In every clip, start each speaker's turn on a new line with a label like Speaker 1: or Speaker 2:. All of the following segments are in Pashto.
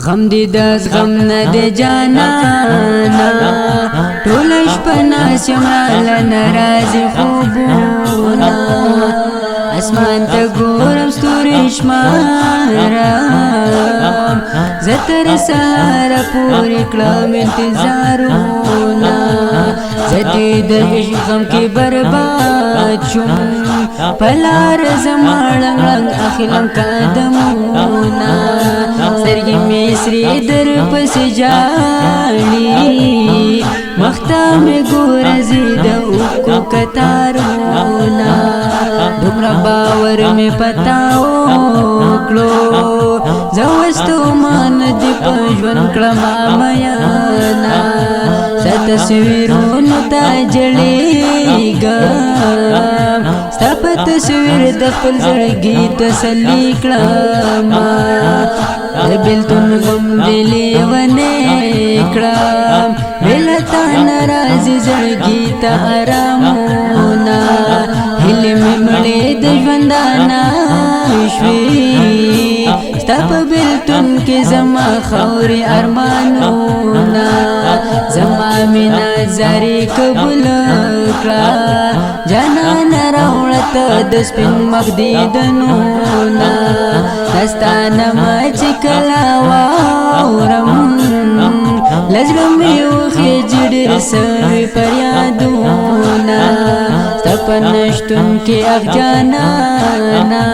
Speaker 1: غم دی داس غم ندی جانانا ټولش پناس یمرال نرازی خوبونا اسمان تا گورم ستوری شمارم زتر سهارا پوری کلام انتظارونا زدی د عشق غم کی برباد شم پلار زمارنگ رنگ اخلم قدمونا سرگی میسری در پس جالی مختام گورزی د اوکو کتارونا دمرا باور میں پتاو کلو زوستو مان دی پجون کلما میانا ستصویرون تا جلیگا ستا پا تصویر دخل زرگی تسلی کلما بیلتون غم دلی ونکلم بیلتا نرازی زرگی تا آرامونا هلی میں مڑی دجوندانا شوی ستا پا بیلتون کی زما خوری ارمانونا زما مینا زاری قبول کلا جانان راوڑت دسپن مقدیدنونا دستانا ما چکلا واورم لزرمی وخی جدر سوی پریادونا ستپنشتن کی اخ جانانا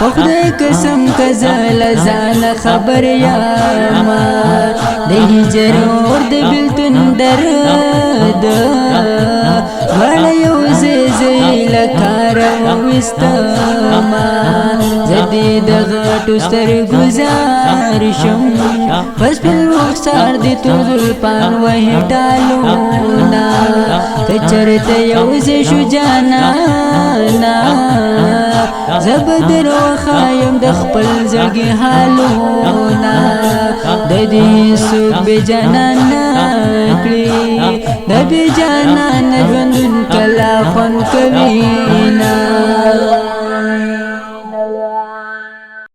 Speaker 1: پخدای قسم کزل زان خبر یاما دهی جرور دبلتن درد وڑا یوزی لکار وستما زدی دغٹو ستر گزارشم پس پل رخصار دی تو ظلپان وحی ڈالونا کچرت یوزی شو جانانا زبدر وخایم دخپل زرگی حالونا ددی سوک بی جانان نکلی دبی جانان جوندن کلا خون کوینا